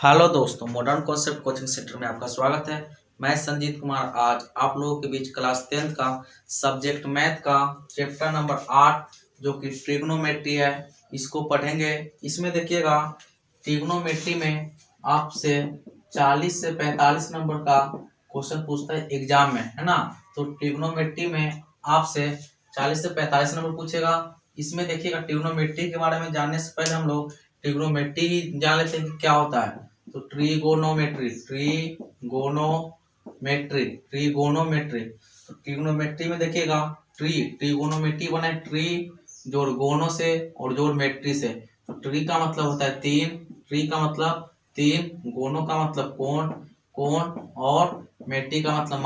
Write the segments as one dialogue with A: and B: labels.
A: Hello दोस्तों, modern concept coaching centre में आपका स्वागत है। मैं संजीत कुमार आज आप लोगों के बीच क्लास 10th का सब्जेक्ट मैथ का चैप्टर नंबर 8 जो कि ट्रिग्नोमेट्री है, इसको पढ़ेंगे। इसमें देखिएगा, ट्रिग्नोमेट्री में आपसे 40 से 45 नंबर का क्वेश्चन पूछता है एग्जाम में, है ना। तो ट्रिग्नोमेट्री में आपसे 40 से 45 नंबर पूछेगा। इसमें देखिएगा, ट्रिग्नोमेट्री के बारे में जानने से पहले हम लोग ट्रिग्नोमेट्री जान लेते हैं कि क्या होता है। तो ट्रिगोनोमेट्री तो ट्रिगोनोमेट्री में देखिएगा, ट्रिगोनोमेट्री बना है ट्री जोड़ गोनो से और जोड़ मेट्री से। तो ट्री का मतलब होता है तीन, ट्री का मतलब तीन, गोनो का मतलब कोण और मेट्री का मतलब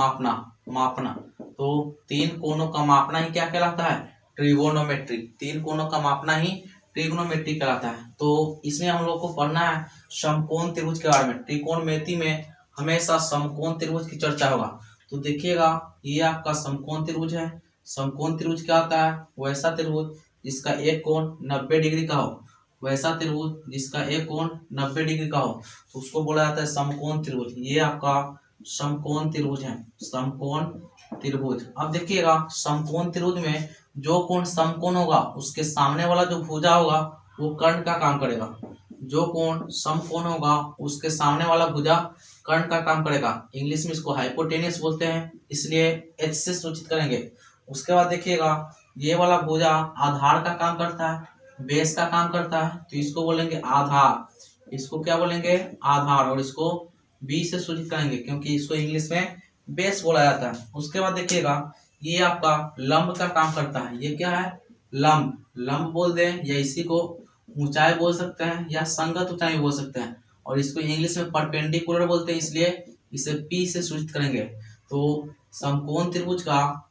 A: मापना। तो तीन कोनों का मापना ही क्या कहलाता है? ट्रिगोनोमेट्री। तीन कोनों का मापना ही ट्रिग्नोमेट्री कहलाता है। तो इसमें हम लोग को पढ़ना है समकोण त्रिभुज के बारे में। त्रिकोणमिति में हमेशा समकोण त्रिभुज की चर्चा होगा। तो देखिएगा, ये आपका समकोण त्रिभुज है। समकोण त्रिभुज क्या होता है? वैसा त्रिभुज जिसका एक कोण 90 डिग्री का हो, वैसा त्रिभुज जिसका एक कोण 90 डिग्री का हो, तो उसको बोला जाता है समकोण त्रिभुज। ये आपका समकोण त्रिभुज है, समकोण त्रिभुज। अब देखिएगा, समकोण त्रिभुज में जो कोण समकोण होगा उसके सामने वाला जो भुजा होगा वो कर्ण का काम करेगा। जो कोण समकोण होगा उसके सामने वाला भुजा कर्ण का काम करेगा। इंग्लिश में इसको हाइपोटेनियस बोलते हैं, इसलिए एच से सूचित करेंगे। उसके बाद देखिएगा, ये वाला भुजा आधार का काम करता है, बेस का काम करता है, तो इसको बोलेंगे आधार। इसको क्या बोलेंगे? आधार। और इसको बी से सूचित करेंगे क्योंकि इसको इंग्लिश में बेस बोला जाता है। उसके बाद देखिएगा, ये आपका लंब का काम करता है। ये क्या है? लंब बोल दें, या इसी को ऊंचाई बोल सकते हैं या संगत ऊंचाई बोल सकते हैं। और इसको इंग्लिश में परपेंडिकुलर बोलते हैं, इसलिए इसे पी से सूचित करेंगे। तो समकोण त्रिभुज का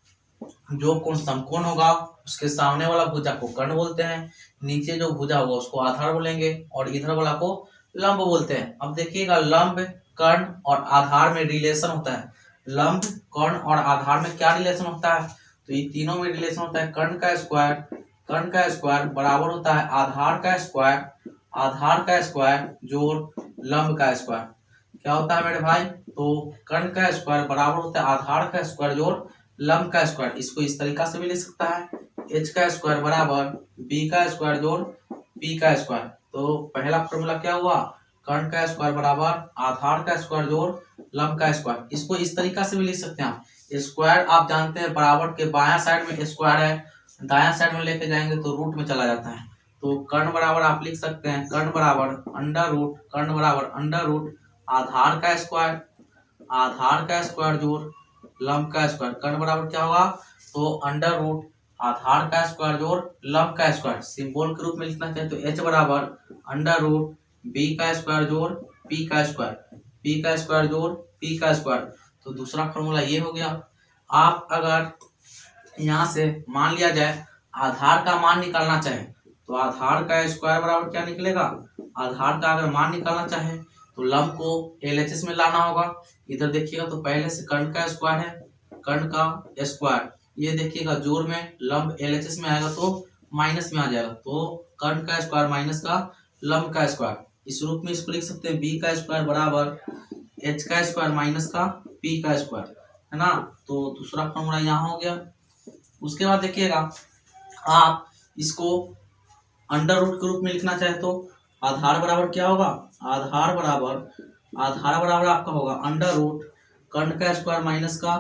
A: जो कोण समकोण होगा उसके सामने वाला भुजा को कर्ण बोलते हैं, नीचे जो भुजा होगा उसको आधार बोलेंगे, और इधर वाला को लंब बोलते हैं। अब देखिएगा, लंब, कर्ण और आधार में रिलेशन होता है। लंब, कर्ण और आधार में क्या रिलेशन होता है? तो ये तीनों में रिलेशन होता है। कर्ण का स्क्वायर बराबर होता है आधार का स्क्वायर जोड़ लंब का स्क्वायर। क्या होता है मेरे भाई? तो कर्ण का स्क्वायर बराबर होता है आधार का स्क्वायर जोड़ लंब का स्क्वायर। इसको इस तरीका से भी लिख सकता है, एच का स्क्वायर बराबर बी का स्क्वायर जोड़ पी का स्क्वायर। तो पहला फॉर्मूला क्या हुआ? कर्ण का स्क्वायर बराबर आधार का स्क्वायर जोड़ लंब का स्क्वायर। इसको इस तरीका से भी लिख सकते हैं आप। स्क्वायर आप जानते हैं, बराबर के बायां साइड में स्क्वायर है, दायां साइड में लेके जाएंगे तो रूट में चला जाता है। तो कर्ण बराबर आप लिख सकते हैं, कर्ण बराबर अंडर रूट आधार का स्क्वायर जोड़ लंब का स्क्वायर। कर्ण बराबर क्या होगा? तो अंडर रूट आधार का स्क्वायर जोड़ लंब का स्क्वायर। सिंबल के रूप में लिखना चाहे तो एच बराबर अंडर रूट बी का स्क्वायर जोड़ पी का स्क्वायर। तो दूसरा फॉर्मूला ये हो गया। आप अगर यहाँ से मान लिया जाए आधार का मान निकालना चाहे तो आधार का स्क्वायर बराबर क्या निकलेगा? आधार का अगर मान निकालना चाहे तो लंब को एलएचएस में लाना होगा। इधर देखिएगा, तो पहले से कर्ण का स्क्वायर है, कर्ण का स्क्वायर, ये देखिएगा जोड़ में लंब एलएचएस में आएगा तो माइनस में आ जाएगा। तो कर्ण का स्क्वायर माइनस का लंब का स्क्वायर, इस रूप में इसको लिख सकते हैं। बी का स्क्वायर बराबर एच का स्क्वायर माइनस का पी का स्क्वायर, है ना। तो दूसरा फॉर्मूला यहाँ हो गया। उसके बाद देखिएगा, आप इसको अंडर रूट के रूप में लिखना चाहे तो आधार बराबर क्या होगा? आधार बराबर आपका होगा अंडर रूट कर्ण का स्क्वायर माइनस का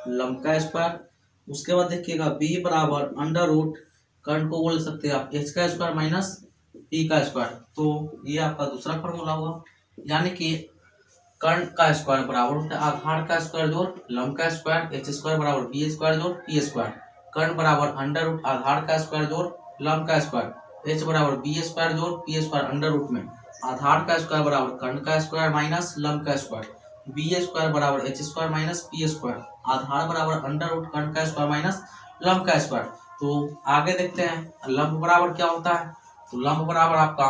A: लंब का स्क्वायर। उसके बाद देखिएगा, बी बराबर अंडर रूट कर्ण को बोल सकते हैं आप एच का स्क्वायर माइनस पी का स्क्वायर। तो ये आपका दूसरा फॉर्मूला हुआ। यानी कि कर्ण का स्क्वायर बराबर होता है आधार का स्क्वायर जोड़ लंब का स्क्वायर, एच स्क्वायर बराबर बी स्क्वायर जोड़ पी स्क्वायर। कर्ण बराबर अंडर रूट आधार का स्क्वायर जोड़ लंब का स्क्वायर, एच बराबर बी स्क्वायर जोड़ पी स्क्वायर अंडर रूट में आधार का स्क्वायर बराबर कर्ण का स्क्वायर माइनस लंब का स्क्वायर, बी स्क्वायर बराबर H square minus P square, आधार बराबर अंडर रूट कर्ण का स्क्वायर माइनस लंब का स्क्वायर। तो आगे देखते हैं लंब बराबर क्या होता है। तो लंब बराबर आपका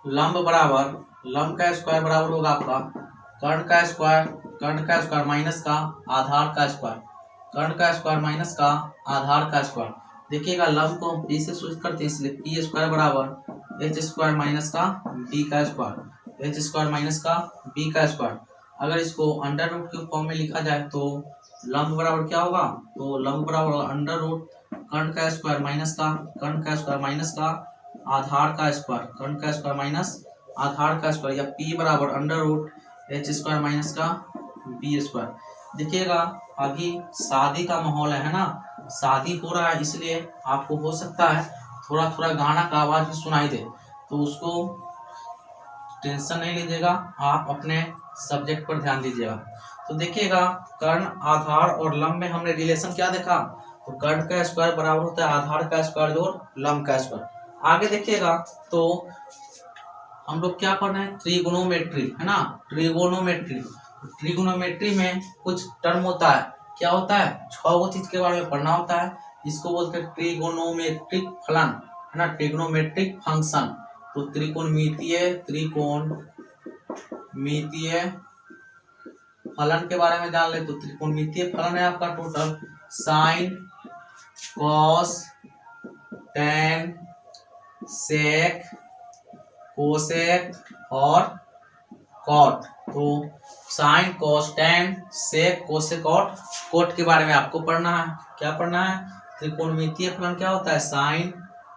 A: लंब का स्क्वायर बराबर होगा आपका कर्ण का स्क्वायर माइनस का आधार का स्क्वायर, कर्ण का स्क्वायर माइनस का आधार का स्क्वायर। देखिएगा लंब को हम पी से सूचित करते हैं, इसलिए पी स्क्वायर बराबर एच स्क्वायर माइनस का बी का स्क्वायर, एच स्क्वायर माइनस का बी का स्क्वायर। अगर इसको अंडर रूट के फॉर्म में लिखा जाए तो लंब बराबर क्या होगा, तो लंब बराबर अंडर रूट कर्ण का स्क्वायर माइनस का कर्ण का स्क्वायर माइनस का आधार का स्क्वायर, कर्ण का स्क्वायर माइनस आधार का स्क्वायर, या पी बराबर under root h square minus का बी स्क्वायर। देखिएगा अभी शादी का माहौल है ना, शादी हो रहा है, इसलिए आपको हो सकता है थोड़ा थोड़ा गाना का आवाज भी सुनाई दे, तो उसको टेंशन नहीं लीजिएगा, आप अपने सब्जेक्ट पर ध्यान दीजिएगा। तो देखिएगा कर्ण आधार और लंब में हमने रिलेशन क्या देखा, तो कर्ण का स्क्वायर बराबर होता है आधार का स्क्वायर जोड़ लंब का स्क्वायर। आगे देखिएगा तो हम लोग क्या पढ़ रहे हैं, ट्रिगोनोमेट्री है ना, ट्रिगोनोमेट्री। ट्रिगोनोमेट्री में कुछ टर्म होता है, क्या होता है, 6 चीज के बारे में पढ़ना होता है। इसको बोलते हैं ट्रिगोनोमेट्रिक फलन है ना, ट्रिगोनोमेट्रिक फंक्शन। तो त्रिकोणमितीय फलन के बारे में जान ले, तो त्रिकोणमितीय फलन है आपका total sine cos tan sec cosec और कॉट। तो sine cos tan sec cosec और कॉट के बारे में आपको पढ़ना है। क्या पढ़ना है, त्रिकोणमितीय फलन क्या होता है, sine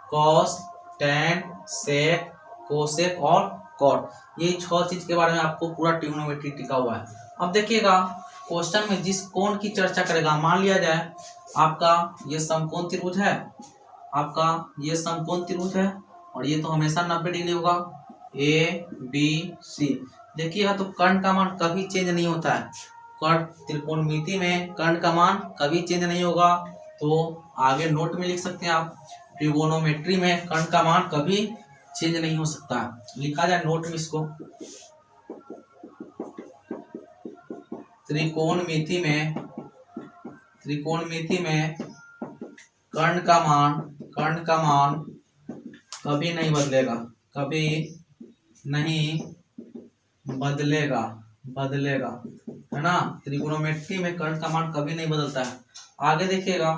A: cos tan sec cosec और कॉट, ये 6 चीज के बारे में आपको पूरा ट्रिग्नोमेट्री टिका हुआ है। अब देखिएगा क्वेश्चन में जिस कोण की चर्चा करेगा, मान लिया जाए आपका ये समकोण त्रिभुज है, आपका ये समकोण त्रिभुज है और ये तो हमेशा 90 डिग्री होगा, ए बी सी। देखिएगा तो कर्ण का मान कभी चेंज नहीं होता है, कर्ण त्रिकोणमिति में कर्ण का मान कभी चेंज नहीं होगा। तो आगे नोट में लिख सकते हैं आप, ट्रिगोनोमेट्री में कर्ण का मान कभी चेंज नहीं हो सकता है, लिखा जाए नोट में इसको। त्रिकोणमिति में कर्ण का मान कभी नहीं बदलेगा, कभी नहीं बदलेगा है ना। त्रिकोणमिति में कर्ण का मान कभी नहीं बदलता है। आगे देखिएगा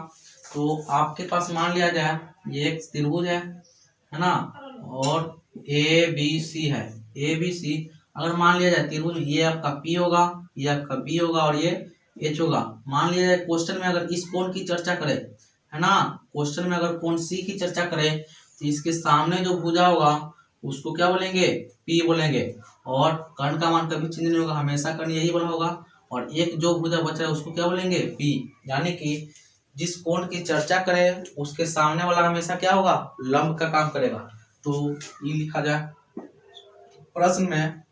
A: तो आपके पास मान लिया जाए ये एक त्रिभुज है ना, और ए बी सी है, ए बी सी। अगर मान लिया जाए त्रिभुज, ये आपका पी होगा, ये आपका बी होगा और ये एच होगा। मान लिया जाए क्वेश्चन में अगर इस कोण की चर्चा करें है ना, क्वेश्चन में अगर कोण सी की चर्चा करें तो इसके सामने जो भुजा होगा उसको क्या बोलेंगे, पी बोलेंगे, और कर्ण का मान कभी चेंज नहीं होगा, हमेशा कर्ण यही बना होगा, और एक जो भुजा बचा है उसको क्या बोलेंगे, पी। यानी कि जिस कोण की चर्चा करें उसके सामने वाला हमेशा क्या होगा, लंब का काम करेगा। तो ये लिखा जाए प्रश्न में,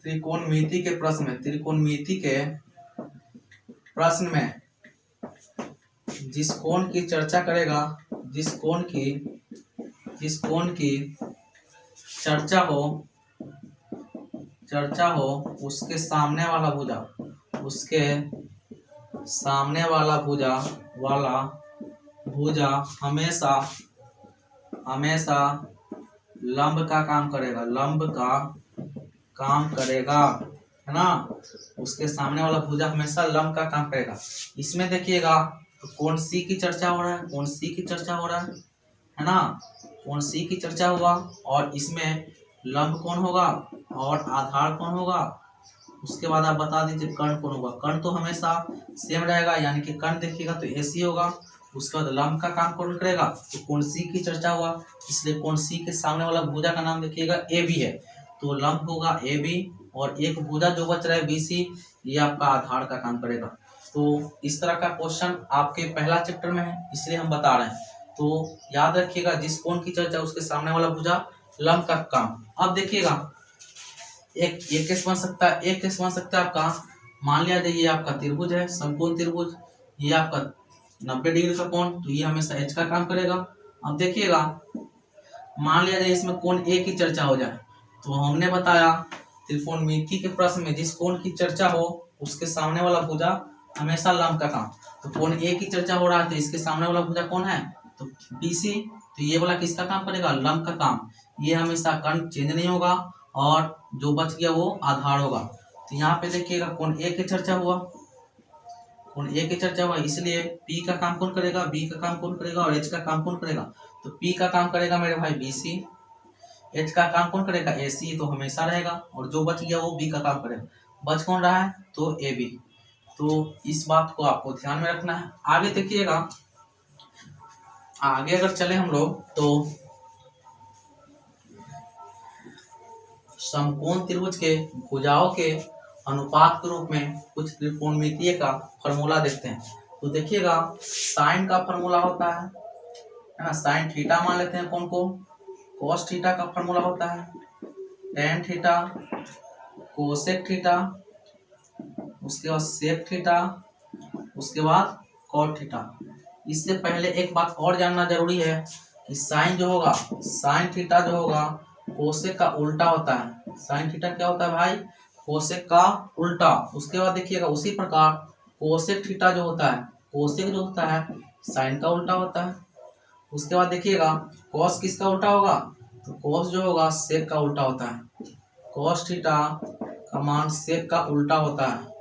A: त्रिकोणमिति के प्रश्न में जिस कोण की चर्चा करेगा, जिस कोण की चर्चा हो उसके सामने वाला भुजा हमेशा लंब का काम करेगा है ना, उसके सामने वाला भुजा हमेशा लंब का काम करेगा। इसमें देखिएगा तो कोण सी की चर्चा हो रहा है, कोण सी की चर्चा हो रहा है ना, कोण सी की चर्चा होगा और इसमें लंब कौन होगा और आधार कौन होगा। उसके बाद आप बता दीजिए कर्ण कौन होगा। कर्ण तो हमेशा सेम रहेगा, यानी कि कर्ण देखिएगा तो एसी होगा। उसके बाद लंब का काम कौन करेगा, तो कोण सी की चर्चा हुआ, इसलिए कोण सी के सामने वाला भुजा का नाम देखिएगा ए बी है, तो लंब होगा ए बी, और एक भुजा जो बच रहा है बी सी, ये आपका आधार का काम करेगा। तो इस तरह का क्वेश्चन आपके पहला चैप्टर में है, इसलिए हम बता रहे हैं। तो याद रखिएगा जिस कोण की चर्चा उसके सामने वाला भुजा लंब का काम। अब देखिएगा एक केस बन सकता है, आपका मान लिया जाए ये आपका त्रिभुज है, समकोण त्रिभुज, ये आपका 90 डिग्री का कोण, तो ये हमेशा एच का काम करेगा। अब देखिएगा मान लिया जाए इसमें कोण ए की चर्चा हो जाए, तो हमने बताया त्रिकोणमिति के प्रश्न में जिस कोण की चर्चा हो उसके सामने वाला भुजा हमेशा लंब का काम। तो कोण ए की चर्चा हो रहा है तो इसके सामने वाला भुजा कौन है, तो बीसी, तो ये वाला किसका काम करेगा, लंब का काम। ये हमेशा कर्ण चेंज नहीं होगा और जो बच गया वो आधार होगा। तो यहाँ पे देखिएगा कोण ए की चर्चा हुआ, उन ए की चर्चा हुआ, इसलिए पी का काम कौन करेगा, बी का काम कौन करेगा और एच का काम कौन करेगा। तो पी का काम करेगा मेरे भाई बी सी, एच का काम कौन करेगा ए सी, तो हमेशा रहेगा, और जो बच गया वो बी का काम करेगा। बच कौन रहा है, तो ए बी। तो इस बात को आपको ध्यान में रखना है। आगे देखिएगा, आगे अगर चले हम लोग तो समकोण त्रिभुज के भुजाओं के अनुपात के रूप में कुछ त्रिकोणमितीय का फॉर्मूला देखते हैं। तो देखिएगा, साइन का फॉर्मूला होता है ना, साइन थीटा मान लेते हैं कौन को, कॉस थीटा का फॉर्मूला होता है टेन थीटा, कोसेक थीटा, उसके बाद सेक थीटा, उसके बाद कॉट थीटा। इससे पहले एक बात और जानना जरूरी है कि साइन जो होगा, साइन थीटा जो होगा कोसेक का उल्टा होता है। साइन थीटा क्या होता है भाई, कोसेक का उल्टा। उसके बाद देखिएगा उसी प्रकार कोसेक थीटा जो होता है, कोसेक जो होता है साइन का उल्टा होता है। उसके बाद देखिएगा कॉस किसका उल्टा होगा, तो कॉस जो होगा सेक का उल्टा होता है। कॉस थीटा का मान सेक का उल्टा होता है।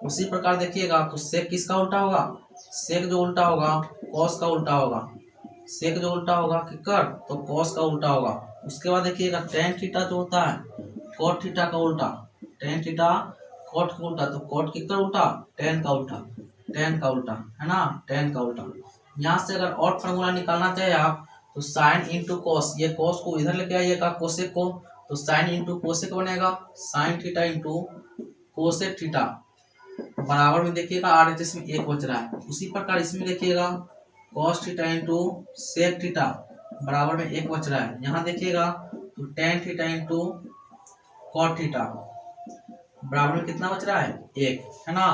A: उसी प्रकार देखिएगा तो सेक किसका उल्टा होगा, सेक जो उल्टा होगा कॉस का उल्टा होगा। सेक जो उल्टा होगा किकर, तो कॉस का उल्टा होगा। उसके बाद देखिएगा टेन थीटा जो होता है कॉट थीटा का उल्टा, टेन थीटा कॉट का उल्टा, तो कॉट किकर उल्टा, टेन का उल्टा, टेन का उल्टा है ना, टेन का उल्टा। यहाँ से अगर और फॉर्मूला निकालना चाहे आप तो साइन इंटू कॉस, ये कॉस को इधर लेके आइएगा कोसेक को, तो साइन इंटू कोसेक बनेगा sine theta into cosec theta बराबर में देखिएगा RHS में एक बच रहा है। उसी प्रकार इसमें देखिएगा cos theta into sec theta बराबर में एक बच रहा है। यहाँ देखिएगा तो tan theta into cot theta बराबर में कितना बच रहा है, एक, है ना।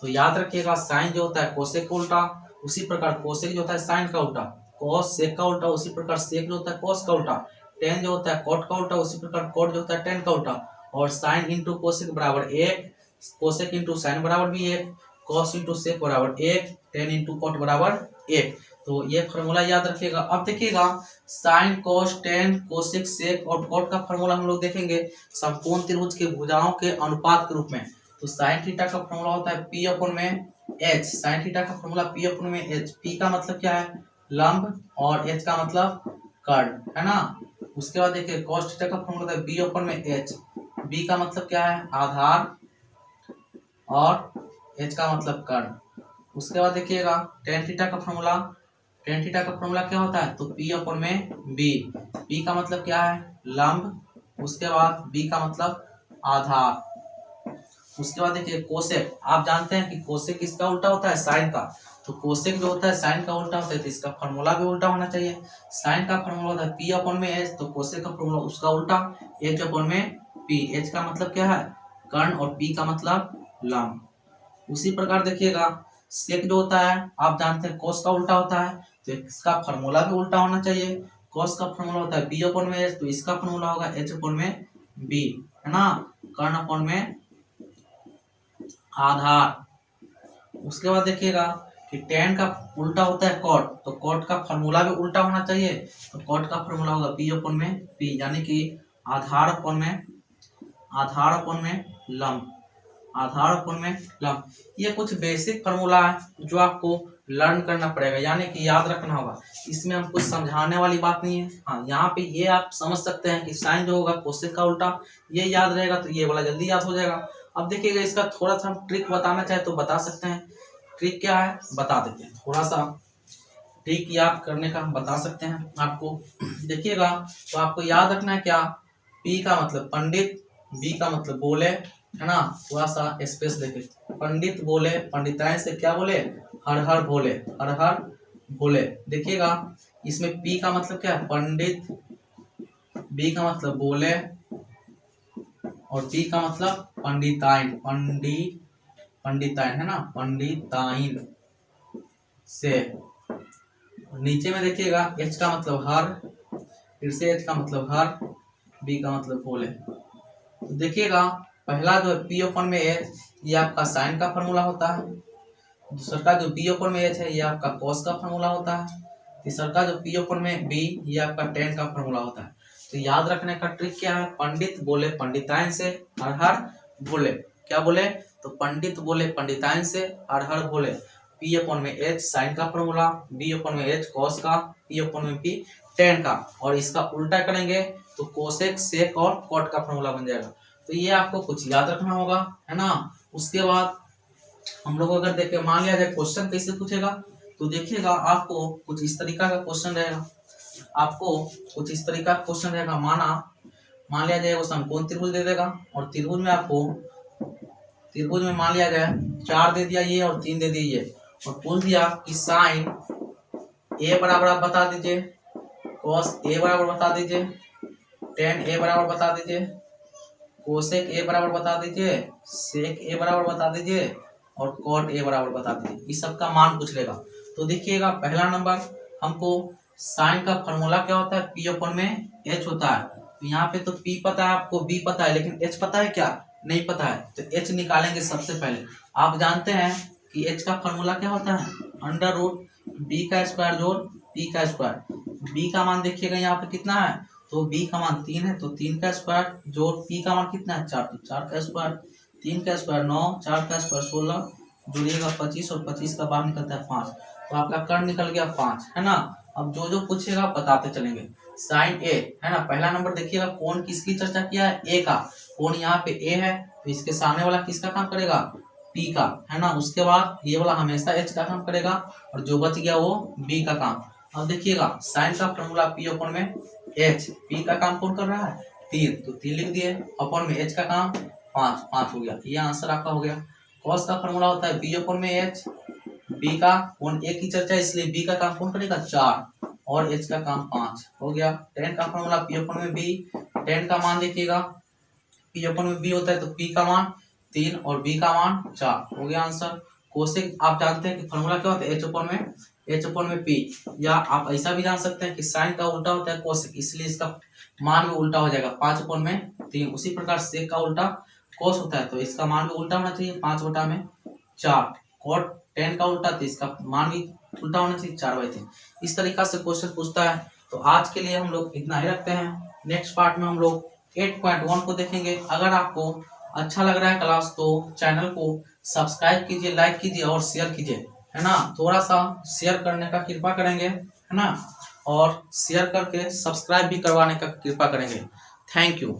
A: तो याद रखिएगा साइन जो होता है कोसेक का उल्टा, उसी प्रकार कोसेक जो होता है साइन का उल्टा, कॉस सेक का उल्टा, उसी प्रकार सेक जो होता है कॉस का उल्टा, टेन जो होता है कॉट का उल्टा, उसी प्रकार कॉट जो होता है टेन का उल्टा, और साइन इंटू कोसेक बराबर एक, कोसेक इंटू साइन बराबर भी एक, कॉस इंटू सेक बराबर एक, टेन इंटू कॉट बराबर एक। तो ये फॉर्मूला याद रखिएगा। अब देखिएगा sine cos tan cosec sec और कॉट का फॉर्मूला हम लोग देखेंगे समकोण त्रिभुज के भुजाओं के अनुपात के रूप में। तो साइन थीटा का फॉर्मूला होता है पी अपन में एच, साइन थीटा का फॉर्मूला पी अपन में एच। पी का मतलब क्या है, लंब, और एच का मतलब कर्ण, है ना। उसके बाद देखिए कॉस थीटा का फॉर्मूला होता है बी अपन में एच, बी का मतलब क्या है, आधार, और एच का मतलब कर्ण। उसके बाद देखिएगा टेन थीटा का फॉर्मूला, टेन थीटा का फॉर्मूला क्या होता है, तो पी अपन में बी, पी का मतलब क्या है, लंब, उसके बाद बी का मतलब आधार। उसके बाद देखिए कोसेक, आप जानते हैं कि कोसेक किसका उल्टा होता है, साइन का। तो कोसेक जो होता है साइन का उल्टा होता है, तो इसका फॉर्मूला भी उल्टा होना चाहिए। साइन का फॉर्मूला होता है पी अपन में एच, तो कोसेक का फॉर्मूला उसका उल्टा एच अपन में पी। एच का मतलब क्या है, कर्ण, और पी का मतलब लंब। उसी प्रकार देखिएगा सेक जो होता है आप जानते हैं कोस का उल्टा होता है, तो इसका फॉर्मूला भी उल्टा होना चाहिए। कोस का फॉर्मूला होता है बी अपन में एच, तो इसका फॉर्मूला होगा एच अपन में बी, है ना। कर्ण अपन में आधार। उसके बाद देखिएगा कि टेन का उल्टा होता है कॉट, तो कॉट का फॉर्मूला भी उल्टा होना चाहिए। तो कॉट का फॉर्मूला होगा पी अपन में पी, यानी कि आधार अपन में, आधार अपन में लंब, आधार अपन में लंब। ये कुछ बेसिक फॉर्मूला है जो आपको लर्न करना पड़ेगा, यानी कि याद रखना होगा। इसमें हम कुछ समझाने वाली बात नहीं है। हाँ, यहाँ पे ये आप समझ सकते हैं कि साइन जो होगा कोसेक का उल्टा, ये याद रहेगा तो ये वाला जल्दी याद हो जाएगा। अब देखिएगा इसका थोड़ा सा हम ट्रिक बताना चाहे तो बता सकते हैं। ट्रिक क्या है बता देते हैं, थोड़ा सा ट्रिक याद करने का हम बता सकते हैं आपको। देखिएगा तो आपको याद रखना है क्या, पी का मतलब पंडित, बी का मतलब बोले, है ना। थोड़ा सा स्पेस देखे, पंडित बोले, पंडिताइन से क्या बोले, हर हर भोले, हर हर भोले। देखिएगा इसमें पी का मतलब क्या है, पंडित, बी का मतलब बोले, और पी का मतलब पंडिताइन, पंडिताइन है ना, पंडिताइन से। नीचे में देखिएगा एच का मतलब हर, फिर से एच का मतलब हर, बी का मतलब बोले। तो देखिएगा पहला जो पी ओपन में एच, ये आपका साइन का फॉर्मूला होता है। दूसरा का जो बी ओपन में एच है ये आपका कॉस का फॉर्मूला होता है। तीसरा का जो पी ओपन में बी, ये आपका टेन का फॉर्मूला होता है। तो याद रखने का ट्रिक क्या है, पंडित बोले पंडिताइन से, हर हर बोले, क्या बोले, तो पंडित बोले पंडिताइन से, अरहर बोले P अपॉन में H साइन का फॉर्मूला, B अपॉन में H कॉस का, P अपॉन में P टेन का, और इसका उल्टा करेंगे तो कोसेक सेक और कॉट का फॉर्मूला बन जाएगा। तो ये आपको कुछ याद रखना होगा, है ना। उसके बाद हम लोग अगर देखें, मान लिया जाए क्वेश्चन कैसे पूछेगा, तो देखिएगा आपको कुछ इस तरीका का क्वेश्चन रहेगा, आपको कुछ इस तरीका का क्वेश्चन रहेगा। मान लिया जाए वो समकोण त्रिभुज दे देगा, और त्रिभुज में आपको त्रिभुज में मान लिया जाए 4 दे दिया ये और 3 दे दिया ये, और पूछ दिया कि साइन ए बराबर आप बता दीजिए, कॉस ए बराबर बता दीजिए, टेन ए बराबर बता दीजिए, कोसेक ए बराबर बता दीजिए, सेक ए बराबर बता दीजिए, और कॉट ए बराबर बता दीजिए। इस सब का मान पूछ लेगा। तो देखिएगा पहला नंबर हमको साइन का फॉर्मूला क्या होता है, P अपन में H होता है। तो यहाँ पे तो P पता है आपको, B पता है, लेकिन H पता है क्या, नहीं पता है। तो H निकालेंगे सबसे पहले। आप जानते हैं कि H का फॉर्मूला क्या होता है, अंडर रूट B का स्क्वायर जोड़ P का स्क्वायर। B का मान देखिएगा यहाँ पे कितना है, तो B का मान 3 है, तो 3 का स्क्वायर जोड़ P का मान कितना है 4, तो 4 का स्क्वायर, 3 का स्क्वायर 9, 4 का स्क्वायर 16, जोड़िएगा 25, और 25 का बाहर निकलता है 5, तो आपका कर्ण निकल गया 5, है ना। अब जो जो पूछेगा बताते चलेंगे। साइन ए, है ना, पहला नंबर देखिएगा कोण किसकी चर्चा किया है, ए का। कोण यहाँ पे ए है, तो इसके सामने वाला किसका काम करेगा, पी का, है ना। उसके बाद ये वाला हमेशा एच का काम करेगा, और जो बच गया वो बी का काम। अब देखिएगा साइन का फॉर्मूला पी अपन में एच, पी का काम कौन कर रहा है 3, तो 3 लिख दिए, अपन में एच का काम 5, 5 हो गया, ये आंसर आपका हो गया। कॉस का फॉर्मूला होता है बी अपन में एच, बी का कोण ए की चर्चा, इसलिए बी का काम कौन करेगा 4, और एच का काम 5 हो गया। टेन का फॉर्मूला पी अपन में बी, टेन का मान देखिएगा पी अपन में बी होता है, तो पी का मान 3 और बी का मान 4 हो गया आंसर। कोसेक आप जानते हैं कि फॉर्मूला क्या होता है एच अपन में पी, या आप ऐसा भी जान सकते हैं कि साइन का उल्टा होता है कोसेक, इसलिए इसका मान भी उल्टा हो जाएगा 5 अपन में 3। उसी प्रकार सेक का उल्टा कोस होता है, तो इसका मान भी उल्टा होना चाहिए 5 बटा में 4। कॉट टेन का उल्टा, तो इसका मान भी उल्टा होना चाहिए 4/3। इस तरीका से क्वेश्चन पूछता है। तो आज के लिए हम लोग इतना ही रखते हैं। नेक्स्ट पार्ट में हम लोग 8.1 को देखेंगे। अगर आपको अच्छा लग रहा है क्लास तो चैनल को सब्सक्राइब कीजिए, लाइक कीजिए और शेयर कीजिए, है ना। थोड़ा सा शेयर करने का कृपा करेंगे, है ना, और शेयर करके सब्सक्राइब भी करवाने का कृपा करेंगे। Thank you.